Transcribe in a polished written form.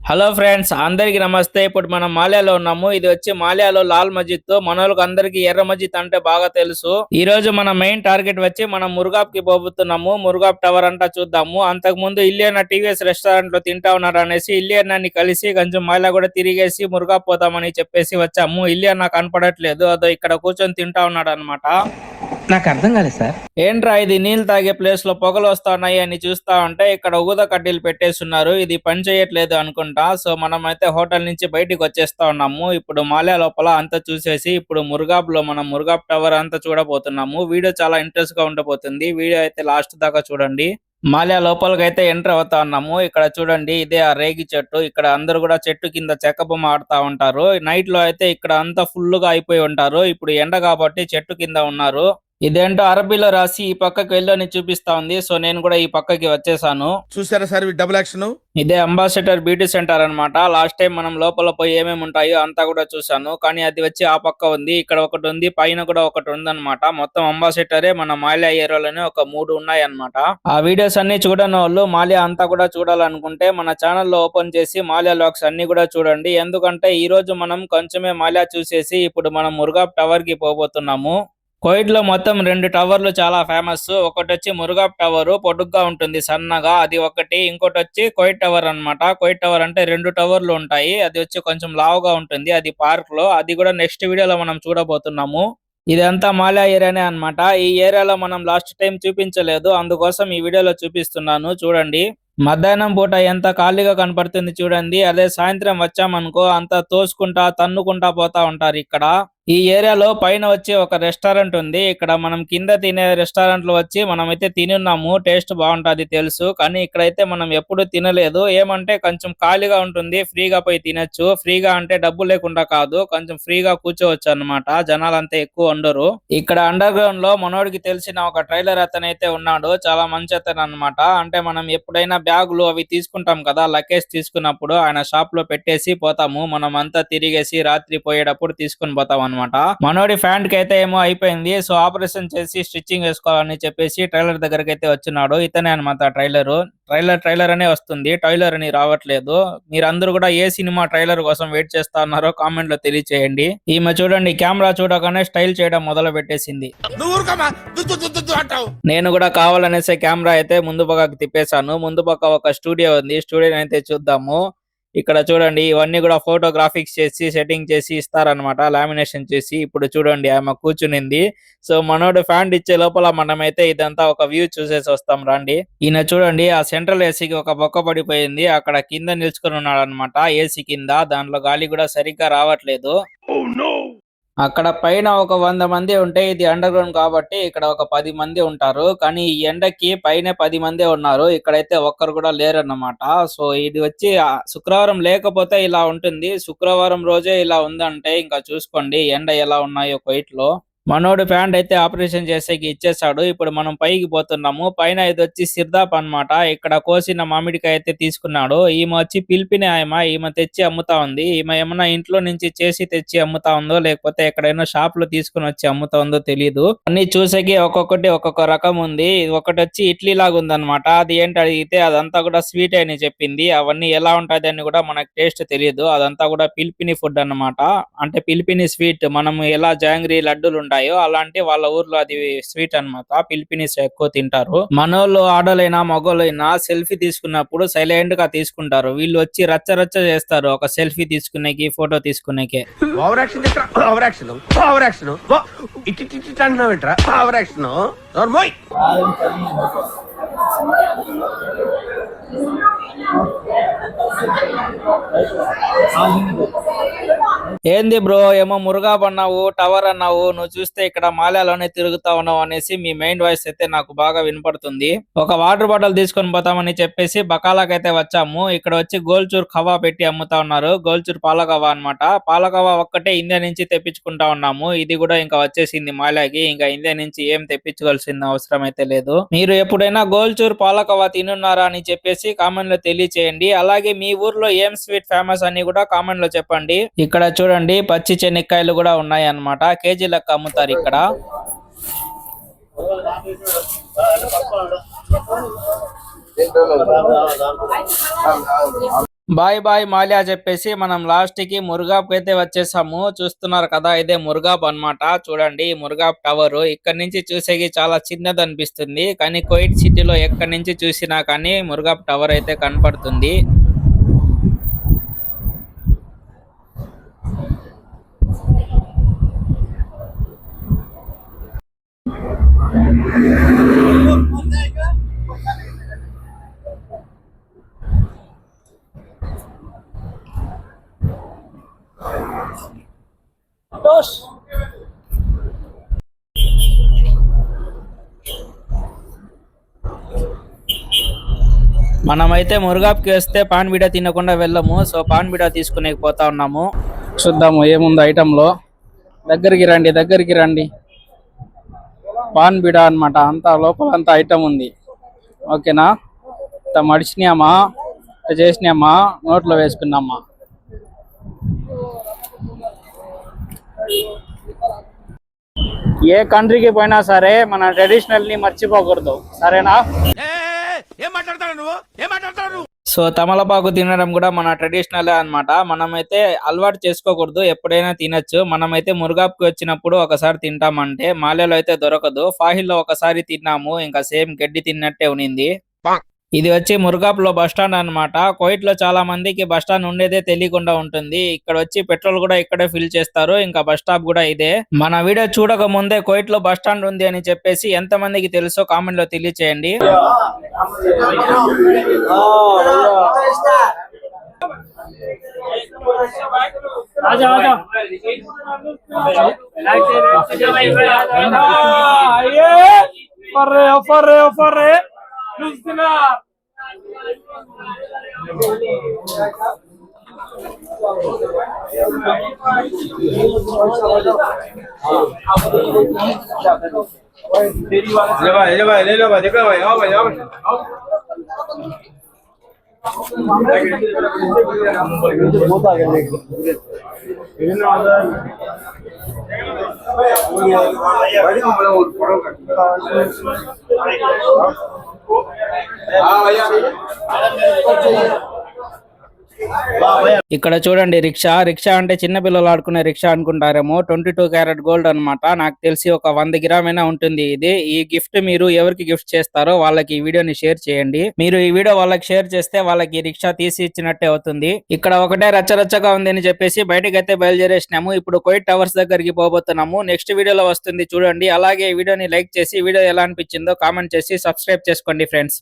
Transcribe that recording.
Hello friends, అందరికి నమస్తే. ఇప్పుడు మనం మాల్యాలో ఉన్నాము. ఇది వచ్చి మాల్యాలో లాల్ మస్జిద్. మనోళ్ళకి అందరికి ఎర్ర మస్జిద్ అంటే బాగా తెలుసు. ఈ రోజు మన మెయిన్ టార్గెట్ వచ్చి మనం మురుగాబ్ కి పోబోతున్నాము. మురుగాబ్ టవర్ అంతా చూద్దాము. అంతకు ముందు ఇలియనా టీవీఎస్ రెస్టారెంట్ లో తింటా ఉన్నారు అనేసి ఇలియనాని కలిసి కొంచెం మాల్యా కూడా తిరిగేసి మురుగాబ్ పోతామని చెప్పేసి వచ్చాము. ఇలియనా కనపడట్లేదు, అదో ఇక్కడ కూర్చొని తింటా ఉన్నాడు అనమాట. నాకు అర్థం కాలేదు సార్. ఏంట్రా ఇది నీళ్ళు తాగే ప్లేస్ లో పొగలు వస్తున్నాయి అని చూస్తా ఉంటే ఇక్కడ ఊద కడ్డీలు పెట్టేస్తున్నారు. ఇది పని చేయట్లేదు అనుకుంటా. సో మనం అయితే హోటల్ నుంచి బయటికి వచ్చేస్తా ఉన్నాము. ఇప్పుడు మాల్యా లోపల అంతా చూసేసి ఇప్పుడు మురుగాబ్ లో మనం మురుగాబ్ టవర్ అంతా చూడబోతున్నాము. వీడియో చాలా ఇంట్రెస్ట్ గా ఉండబోతుంది. వీడియో అయితే లాస్ట్ దాకా చూడండి. మాల్యా లోపలికి అయితే ఎంటర్ అవుతా ఉన్నాము. ఇక్కడ చూడండి, ఇదే ఆ రేగి చెట్టు. ఇక్కడ అందరూ కూడా చెట్టు కింద చెక్క బొమ్మ ఆడుతా ఉంటారు. నైట్ లో అయితే ఇక్కడ అంతా ఫుల్ గా అయిపోయి ఉంటారు. ఇప్పుడు ఎండ కాబట్టి చెట్టు కింద ఉన్నారు. ఇదేంటో అరబీలో రాసి ఈ పక్కకి వెళ్ళని చూపిస్తా ఉంది. సో నేను కూడా ఈ పక్కకి వచ్చేసాను. చూసారా సార్ డబుల్ యాక్షన్. ఇదే అంబాసిడర్ బ్యూటీ సెంటర్ అన్నమాట. లాస్ట్ టైం మనం లోపల పోయి ఏమేమి ఉంటాయో అంతా కూడా చూసాను. కానీ అది వచ్చి ఆ పక్క ఉంది, ఇక్కడ ఒకటి ఉంది, పైన కూడా ఒకటి ఉంది అనమాట. మొత్తం అంబాసిడరే మన మాల్యా ఏరియాలోనే ఒక 3 ఉన్నాయి అనమాట. ఆ వీడియోస్ అన్ని చూడని వాళ్ళు మాల్యా అంతా కూడా చూడాలనుకుంటే మన ఛానల్లో ఓపెన్ చేసి మాల్యా లాగ్స్ అన్ని కూడా చూడండి. ఎందుకంటే ఈ రోజు మనం కొంచెమే మాల్యా చూసేసి ఇప్పుడు మనం మురుగాబ్ టవర్ కి పోబోతున్నాము. కోయిట్ లో మొత్తం 2 టవర్లు చాలా ఫేమస్. ఒకటి వచ్చి మురుగాబ్ టవర్, పొడుగ్గా ఉంటుంది సన్నగా, అది ఒకటి. ఇంకోటి వచ్చి కోయిట్ టవర్ అన్నమాట. కోయిట్ టవర్ అంటే 2 టవర్లు ఉంటాయి. అది వచ్చి కొంచెం లావుగా ఉంటుంది, అది పార్క్ లో. అది కూడా నెక్స్ట్ వీడియోలో మనం చూడబోతున్నాము. ఇదంతా మాల్యా ఏరియానే అన్నమాట. ఈ ఏరియాలో మనం లాస్ట్ టైం చూపించలేదు, అందుకోసం ఈ వీడియోలో చూపిస్తున్నాను. చూడండి, మధ్యాహ్నం పూట ఎంత ఖాళీగా కనపడుతుంది చూడండి. అదే సాయంత్రం వచ్చామనుకో అంతా తోసుకుంటా తన్నుకుంటా పోతా ఉంటారు ఇక్కడ. ఈ ఏరియాలో పైన వచ్చి ఒక రెస్టారెంట్ ఉంది. ఇక్కడ మనం కింద తినే రెస్టారెంట్ లో వచ్చి మనం అయితే తినున్నాము. టేస్ట్ బాగుంటది తెలుసు, కానీ ఇక్కడైతే మనం ఎప్పుడు తినలేదు. ఏమంటే కొంచెం ఖాళీగా ఉంటుంది, ఫ్రీగా పోయి తినొచ్చు. ఫ్రీగా అంటే డబ్బు లేకుండా కాదు, కొంచెం ఫ్రీగా కూర్చోవచ్చు అన్నమాట. జనాలు అంతా ఎక్కువ ఉండరు. ఇక్కడ అండర్ గ్రౌండ్ లో మనోడికి తెలిసిన ఒక ట్రైలర్ అతనైతే ఉన్నాడు. చాలా మంచి అతను అన్నమాట. అంటే మనం ఎప్పుడైనా బ్యాగులు అవి తీసుకుంటాం కదా, లగేజ్ తీసుకున్నప్పుడు ఆయన షాప్ లో పెట్టేసి పోతాము. మనం అంతా తిరిగేసి రాత్రి పోయేటప్పుడు తీసుకుని పోతాం అనమాట. మనోడి ఫ్యాంట్ కి అయితే ఏమో అయిపోయింది. సో ఆపరేషన్ చేసి స్టిచ్చింగ్ వేసుకోవాలని చెప్పేసి ట్రైలర్ దగ్గరికి అయితే వచ్చినాడు. ఇతనే అనమాట ట్రైలర్ అనే వస్తుంది, టైలర్ అని రావట్లేదు. మీరందరూ కూడా ఏ సినిమా ట్రైలర్ కోసం వెయిట్ చేస్తా ఉన్నారో కామెంట్ లో తెలియచేయండి. ఈమె చూడండి, కెమెరా చూడగానే స్టైల్ చేయడం మొదలు పెట్టేసింది. నేను కూడా కావాలనేసే కెమెరా అయితే ముందు పక్కకు తిప్పేశాను. ముందు పక్క ఒక స్టూడియో ఉంది, స్టూడియో అయితే చూద్దాము. ఇక్కడ చూడండి, ఇవన్నీ కూడా ఫోటోగ్రాఫిక్స్ చేసి సెట్టింగ్ చేసి ఇస్తారనమాట, లామినేషన్ చేసి. ఇప్పుడు చూడండి, ఆమె కూర్చునింది. సో మనోడు ఫ్యాంట్ ఇచ్చే లోపల మనమైతే ఇదంతా ఒక వ్యూ చూసేసి వస్తాం రండి. ఈయన చూడండి, ఆ సెంట్రల్ ఏసీకి ఒక బొక్క పడిపోయింది. అక్కడ కింద నిల్చుకొని ఉన్నాడు అనమాట, ఏసీ కింద. దాంట్లో గాలి కూడా సరిగ్గా రావట్లేదు. అక్కడ పైన ఒక 100 మంది ఉంటే, ఇది అండర్ గ్రౌండ్ కాబట్టి ఇక్కడ ఒక 10 మంది ఉంటారు. కానీ ఈ ఎండకి పైన 10 మంది ఉన్నారు, ఇక్కడైతే ఒక్కరు కూడా లేరు అన్నమాట. సో ఇది వచ్చి శుక్రవారం లేకపోతే ఇలా ఉంటుంది, శుక్రవారం రోజే ఇలా ఉందంటే ఇంకా చూసుకోండి ఎండ ఎలా ఉన్నాయో కోయిట్ లో. మనోడు ప్యాంట్ అయితే ఆపరేషన్ చేసేకి ఇచ్చేసాడు. ఇప్పుడు మనం పైకి పోతున్నాము. పైన ఇది వచ్చి సిర్దాప్ అన్నమాట. ఇక్కడ కోసిన మామిడికాయ అయితే తీసుకున్నాడు. ఈమె వచ్చి పిలిపిన ఈమె తెచ్చి అమ్ముతా ఉంది. ఈమె ఏమన్నా ఇంట్లో నుంచి చేసి తెచ్చి అమ్ముతా ఉందో, లేకపోతే ఎక్కడైనా షాప్ లో తీసుకుని వచ్చి అమ్ముతా ఉందో తెలియదు. అన్ని చూసేకి ఒక్కొక్కటి ఒక్కొక్క రకం ఉంది. ఒకటి వచ్చి ఇడ్లీ లాగా ఉందన్నమాట. అది ఏంటి అడిగితే అదంతా కూడా స్వీట్ అని చెప్పింది. అవన్నీ ఎలా ఉంటుంది అని కూడా మనకు టేస్ట్ తెలియదు. అదంతా కూడా పిలిపిని ఫుడ్ అన్నమాట. అంటే పిలిపిని స్వీట్, మనం ఎలా జాంగ్రీ లడ్డూలు ఉంటాయి అలాంటి వాళ్ళ ఊర్లో అది స్వీట్ అన్నమాట. పిలిపినీస్ ఎక్కువ తింటారు. మనోళ్ళు ఆడోళ్ళైనా మగోళ్ళైనా సెల్ఫీ తీసుకున్నప్పుడు సైలెంట్ గా తీసుకుంటారు. వీళ్ళు వచ్చి రచ్చ రచ్చ చేస్తారు ఒక సెల్ఫీ తీసుకునేకి, ఫోటో తీసుకునేకి. ఏంది బ్రో, ఏమో మురుగాబ్ అన్నావు, టవర్ అన్నావు, నువ్వు చూస్తే ఇక్కడ మాల్యాలోనే తిరుగుతా ఉన్నావు అనేసి మీ మెయిన్ వాయిస్ అయితే నాకు బాగా వినపడుతుంది. ఒక వాటర్ బాటిల్ తీసుకొని పోతామని చెప్పేసి బకాలాకైతే వచ్చాము. ఇక్కడ వచ్చి గోల్చూర్ ఖవా పెట్టి అమ్ముతా ఉన్నారు. గోల్చూర్ పాలకవా అన్నమాట. పాలకవా ఒక్కటే ఇండియా నుంచి తెప్పించుకుంటా ఉన్నాము. ఇది కూడా ఇంకా వచ్చేసింది మాల్యాకి. ఇంకా ఇండియా నుంచి ఏం తెప్పించుకోవాల్సిన అవసరం అయితే లేదు. మీరు ఎప్పుడైనా గోల్చూర్ పాలకవా తినున్నారా అని చెప్పేసి కామెంట్ లో తెలియచేయండి. అలాగే మీ ఊర్లో ఏం స్వీట్ ఫేమస్ అని కూడా కామెంట్ లో చెప్పండి. ఇక్కడ చూడండి, పచ్చి చెనిక్కాయలు కూడా ఉన్నాయి అన్నమాట. కేజీ లెక్క అమ్ముతారు ఇక్కడ. బాయ్ బాయ్ మాల్యా చెప్పేసి మనం లాస్ట్ కి మురుగాప్ అయితే వచ్చేసాము. చూస్తున్నారు కదా, ఇదే మురుగాప్ అన్నమాట. చూడండి ఈ మురుగాప్ టవర్ ఇక్కడ నుంచి చూసేకి చాలా చిన్నది అనిపిస్తుంది, కానీ కువైట్ సిటీలో ఎక్కడి నుంచి చూసినా కానీ మురుగాప్ టవర్ అయితే కనపడుతుంది. మనమైతే మురుగాప్కి వస్తే పాన్ బీడా తినకుండా వెళ్ళము. సో పాన్ బీడా తీసుకునే పోతా ఉన్నాము. చూద్దాము ఏముంది ఐటమ్ లో. దగ్గరికి రండి. పాన్ బీడా అన్నమాట, అంతా లోపల అంతా ఐటమ్ ఉంది. ఓకేనా, ఇంత మడిచినామా, ఇట్లా చేసినామా, నోట్లో వేసుకున్నామా. ఏ కంట్రీకి పోయినా సరే మన ట్రెడిషనల్ ని మర్చిపోకూడదు, సరేనా? సో తమలపాకు తినడం కూడా మన ట్రెడిషనల్ అన్నమాట. మనమైతే అలవాటు చేసుకోకూడదు, ఎప్పుడైనా తినొచ్చు. మనమైతే మురుగాప్కి వచ్చినప్పుడు ఒకసారి తింటామంటే, మాల్యాలో అయితే దొరకదు. ఫాహిల్లో ఒకసారి తిన్నాము, ఇంకా సేమ్ గడ్డి తిన్నట్టే ఉనింది. ఇది వచ్చి మురుగాప్ లో బస్ స్టాండ్ అనమాట. కువైట్ లో చాలా మందికి బస్ స్టాండ్ ఉండేదే తెలియకుండా ఉంటుంది. ఇక్కడ వచ్చి పెట్రోల్ కూడా ఇక్కడే ఫిల్ చేస్తారు, ఇంకా బస్ స్టాప్ కూడా ఇదే. మన వీడియో చూడక ముందే కువైట్ లో బస్ స్టాండ్ ఉంది అని చెప్పేసి ఎంత మందికి తెలుసో కామెంట్ లో తెలియచేయండి. ఇక్కడ చూడండి రిక్షా. రిక్షా అంటే చిన్న పిల్లలు ఆడుకునే రిక్షా అనుకుంటారేమో. 22 క్యారెట్ గోల్డ్ అన్నమాట. నాకు తెలిసి ఒక 100 గ్రామైనా ఉంటుంది ఇది. ఈ గిఫ్ట్ మీరు ఎవరికి గిఫ్ట్ చేస్తారో వాళ్ళకి ఈ వీడియోని షేర్ చేయండి. మీరు ఈ వీడియో వాళ్ళకి షేర్ చేస్తే వాళ్ళకి రిక్షా తీసి ఇచ్చినట్టే అవుతుంది. ఇక్కడ ఒకటే రచ్చరచ్చగా ఉంది అని చెప్పేసి బయటకి అయితే బయలుదేరేసినాము. ఇప్పుడు కువైట్ టవర్స్ దగ్గరికి పోబోతున్నాము. నెక్స్ట్ వీడియోలో వస్తుంది చూడండి. అలాగే ఈ వీడియోని లైక్ చేసి వీడియో ఎలా అనిపించిందో కామెంట్ చేసి సబ్స్క్రైబ్ చేసుకోండి ఫ్రెండ్స్.